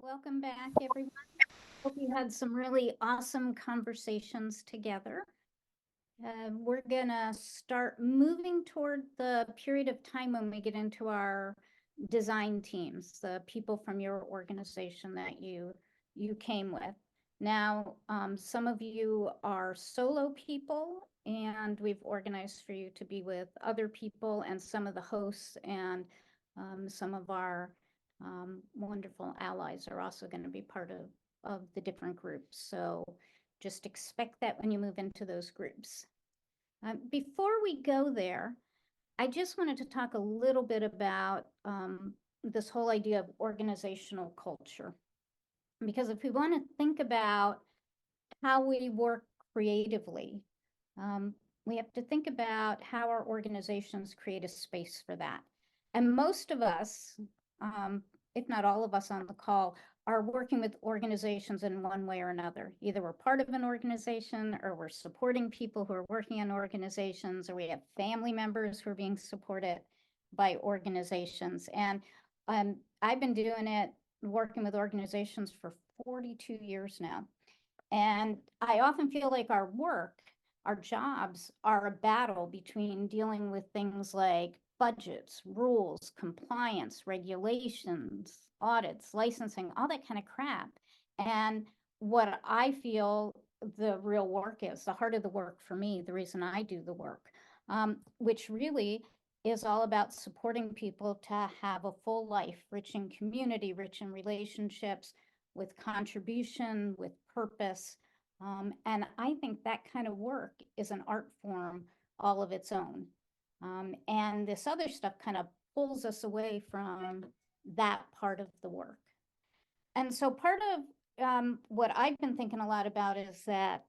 Welcome back, everyone. Hope you had some really awesome conversations together. We're gonna start moving toward the period of time when we get into our design teams, the people from your organization that you came with. Now, some of you are solo people, and we've organized for you to be with other people, and some of the hosts and some of our wonderful allies are also going to be part of the different groups. So just expect that when you move into those groups. Before we go there, I just wanted to talk a little bit about this whole idea of organizational culture. Because if we want to think about how we work creatively, we have to think about how our organizations create a space for that. And most of us, if not all of us on the call, are working with organizations in one way or another. Either we're part of an organization, or we're supporting people who are working in organizations, or we have family members who are being supported by organizations. And I've been doing it, working with organizations for 42 years now. And I often feel like our work, our jobs are a battle between dealing with things like budgets, rules, compliance, regulations, audits, licensing, all that kind of crap. And what I feel the real work is, the heart of the work for me, the reason I do the work, which really is all about supporting people to have a full life, rich in community, rich in relationships, with contribution, with purpose. And I think that kind of work is an art form all of its own. And this other stuff kind of pulls us away from that part of the work. And so part of what I've been thinking a lot about is that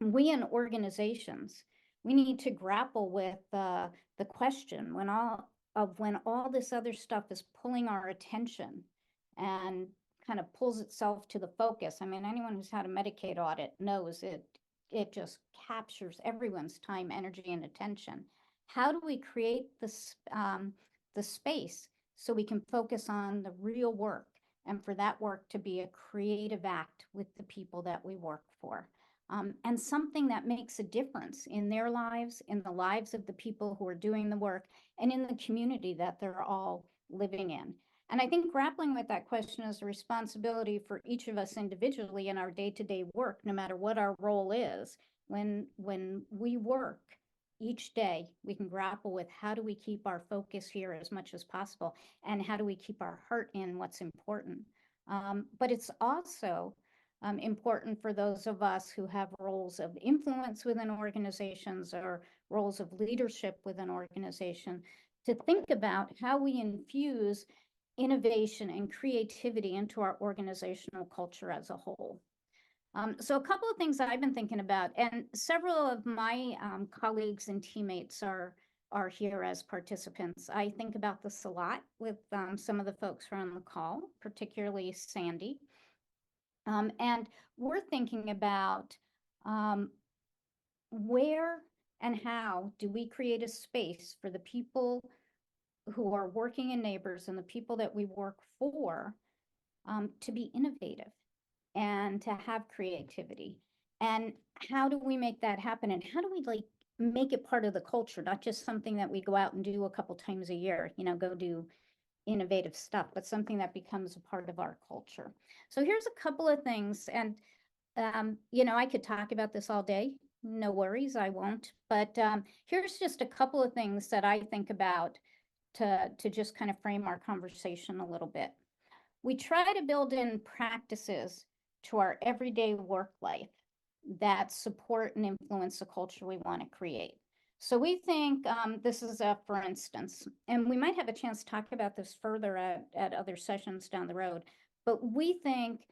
we in organizations, we need to grapple with the question when all this other stuff is pulling our attention and kind of pulls itself to the focus. I mean, anyone who's had a Medicaid audit knows it just captures everyone's time, energy, and attention. How do we create the space so we can focus on the real work, and for that work to be a creative act with the people that we work for? And something that makes a difference in their lives, in the lives of the people who are doing the work, and in the community that they're all living in. And I think grappling with that question is a responsibility for each of us individually in our day-to-day work, no matter what our role is. When we work each day, we can grapple with how do we keep our focus here as much as possible, and how do we keep our heart in what's important. But it's also important for those of us who have roles of influence within organizations or roles of leadership within organization to think about how we infuse innovation and creativity into our organizational culture as a whole. So a couple of things that I've been thinking about, and several of my colleagues and teammates are here as participants. I think about this a lot with some of the folks who are on the call, particularly Sandy. And we're thinking about where and how do we create a space for the people who are working in Neighbours and the people that we work for to be innovative and to have creativity. And how do we make that happen? And how do we make it part of the culture, not just something that we go out and do a couple times a year, go do innovative stuff, but something that becomes a part of our culture. So here's a couple of things. And, I could talk about this all day. No worries, I won't. But here's just a couple of things that I think about to just kind of frame our conversation a little bit. We try to build in practices to our everyday work life that support and influence the culture we want to create. So we think this is for instance, and we might have a chance to talk about this further at other sessions down the road, but we think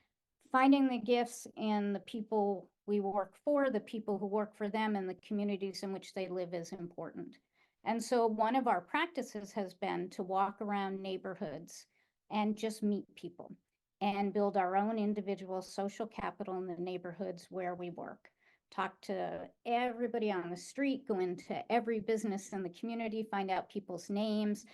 finding the gifts in the people we work for, the people who work for them, and the communities in which they live is important. And so one of our practices has been to walk around neighborhoods and just meet people and build our own individual social capital in the neighborhoods where we work. Talk to everybody on the street, go into every business in the community, find out people's names,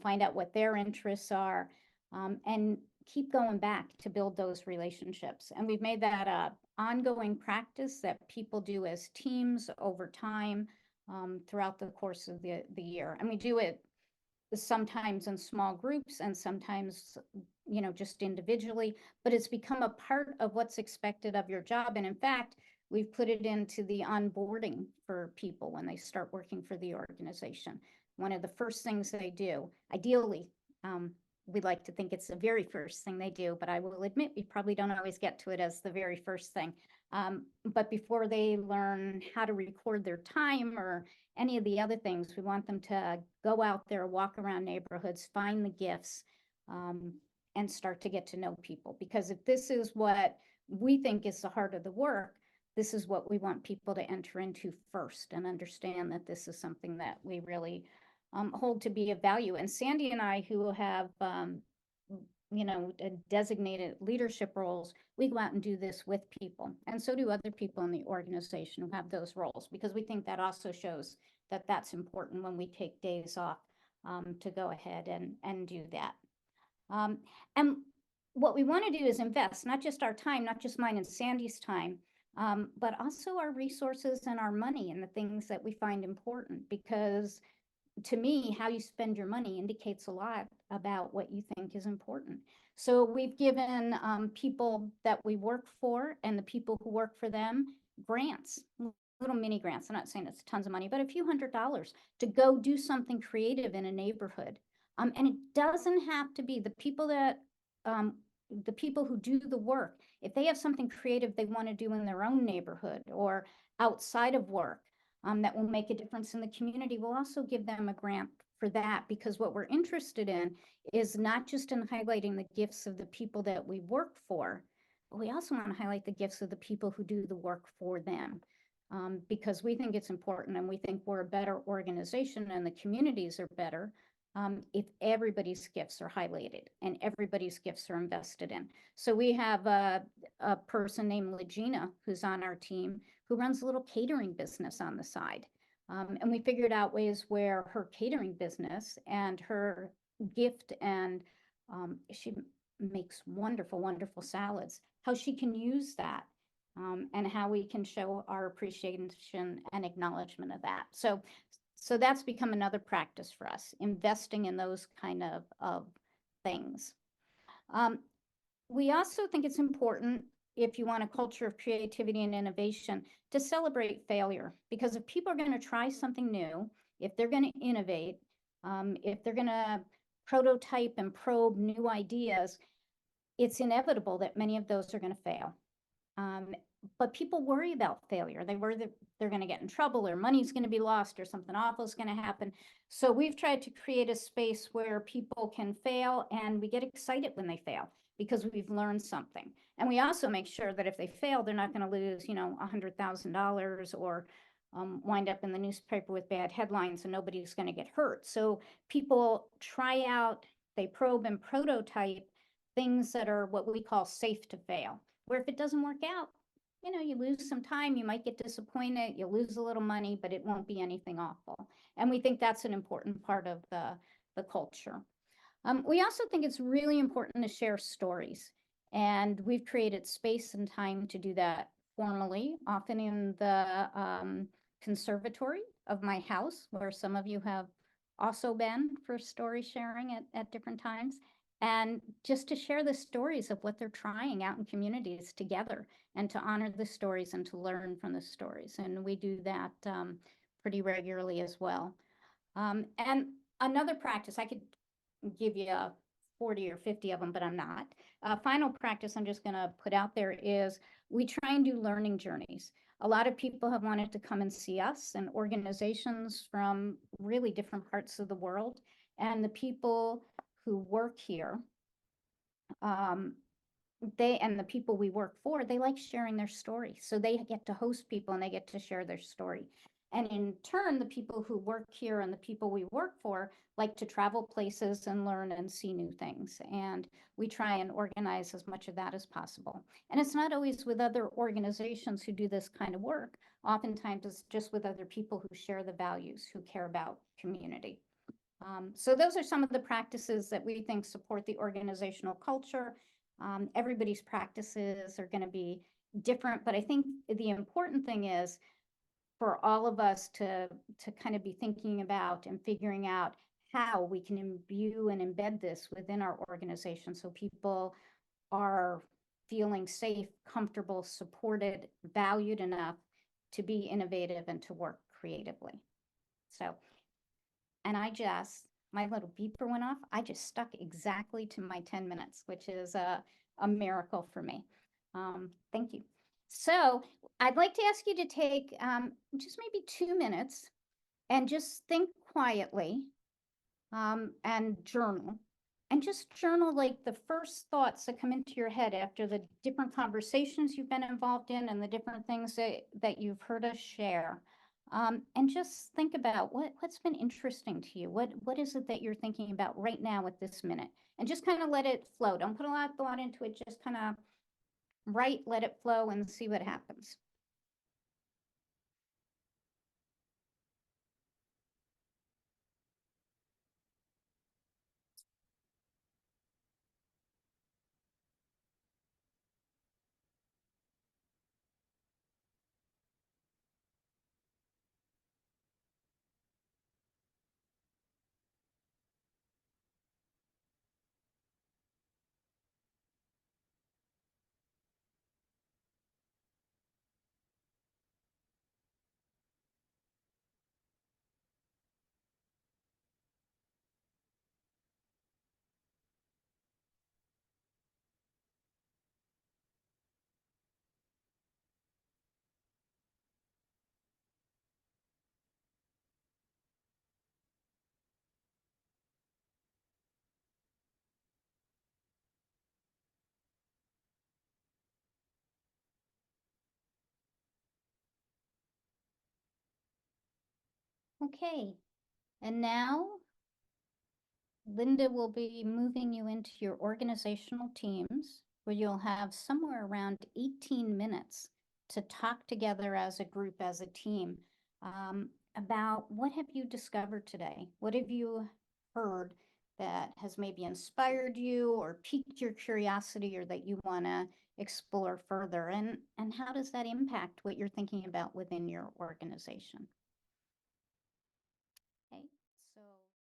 find out what their interests are, and keep going back to build those relationships. And we've made that a ongoing practice that people do as teams over time, throughout the course of the year. And we do it sometimes in small groups and sometimes, just individually, but it's become a part of what's expected of your job. And in fact, we've put it into the onboarding for people when they start working for the organization. One of the first things they do, ideally, we'd like to think it's the very first thing they do, but I will admit we probably don't always get to it as the very first thing. But before they learn how to record their time or any of the other things, we want them to go out there, walk around neighborhoods, find the gifts, and start to get to know people. Because if this is what we think is the heart of the work, this is what we want people to enter into first and understand that this is something that we really hold to be of value. And Sandy and I, who have designated leadership roles, we go out and do this with people. And so do other people in the organization who have those roles, because we think that also shows that that's important when we take days off to go ahead and do that. And what we want to do is invest, not just our time, not just mine and Sandy's time, but also our resources and our money and the things that we find important, because to me, how you spend your money indicates a lot about what you think is important. So we've given people that we work for and the people who work for them grants, little mini grants. I'm not saying it's tons of money, but a few $100s to go do something creative in a neighborhood. And it doesn't have to be the people who do the work. If they have something creative they want to do in their own neighborhood or outside of work, that will make a difference in the community, we'll also give them a grant for that, because what we're interested in is not just in highlighting the gifts of the people that we work for, but we also want to highlight the gifts of the people who do the work for them, because we think it's important, and we think we're a better organization and the communities are better if everybody's gifts are highlighted and everybody's gifts are invested in. So we have a person named Legina who's on our team who runs a little catering business on the side. And we figured out ways where her catering business and her gift, and she makes wonderful, wonderful salads, how she can use that, and how we can show our appreciation and acknowledgement of that. So that's become another practice for us, investing in those kind of things. We also think it's important, if you want a culture of creativity and innovation, to celebrate failure. Because if people are going to try something new, if they're going to innovate, if they're going to prototype and probe new ideas, it's inevitable that many of those are going to fail. But people worry about failure. They worry that they're going to get in trouble, or money's going to be lost, or something awful is going to happen. So we've tried to create a space where people can fail, and we get excited when they fail because we've learned something. And we also make sure that if they fail, they're not going to lose, $100,000 or wind up in the newspaper with bad headlines, and nobody's going to get hurt. So people try out, they probe and prototype things that are what we call safe to fail, where if it doesn't work out, you lose some time, you might get disappointed, you lose a little money, but it won't be anything awful. And we think that's an important part of the culture. We also think it's really important to share stories. And we've created space and time to do that formally, often in the conservatory of my house, where some of you have also been for story sharing at different times. And just to share the stories of what they're trying out in communities together, and to honor the stories and to learn from the stories. And we do that pretty regularly as well. And another practice, I could give you 40 or 50 of them, but I'm not. Final practice I'm just going to put out there is we try and do learning journeys. A lot of people have wanted to come and see us, and organizations from really different parts of the world. And the people who work here, the people we work for, they like sharing their story. So they get to host people and they get to share their story. And in turn, the people who work here and the people we work for like to travel places and learn and see new things. And we try and organize as much of that as possible. And it's not always with other organizations who do this kind of work. Oftentimes it's just with other people who share the values, who care about community. So those are some of the practices that we think support the organizational culture. Everybody's practices are going to be different, but I think the important thing is for all of us to kind of be thinking about and figuring out how we can imbue and embed this within our organization so people are feeling safe, comfortable, supported, valued enough to be innovative and to work creatively. So, and my little beeper went off. I just stuck exactly to my 10 minutes, which is a miracle for me. Thank you. So I'd like to ask you to take just maybe 2 minutes and just think quietly and journal. And just journal like the first thoughts that come into your head after the different conversations you've been involved in and the different things that you've heard us share. And just think about what's been interesting to you. What is it that you're thinking about right now at this minute? And just kind of let it flow. Don't put a lot of thought into it. Just kind of write, let it flow, and see what happens. Okay. And now Linda will be moving you into your organizational teams where you'll have somewhere around 18 minutes to talk together as a group, as a team, about what have you discovered today? What have you heard that has maybe inspired you or piqued your curiosity or that you want to explore further? And how does that impact what you're thinking about within your organization?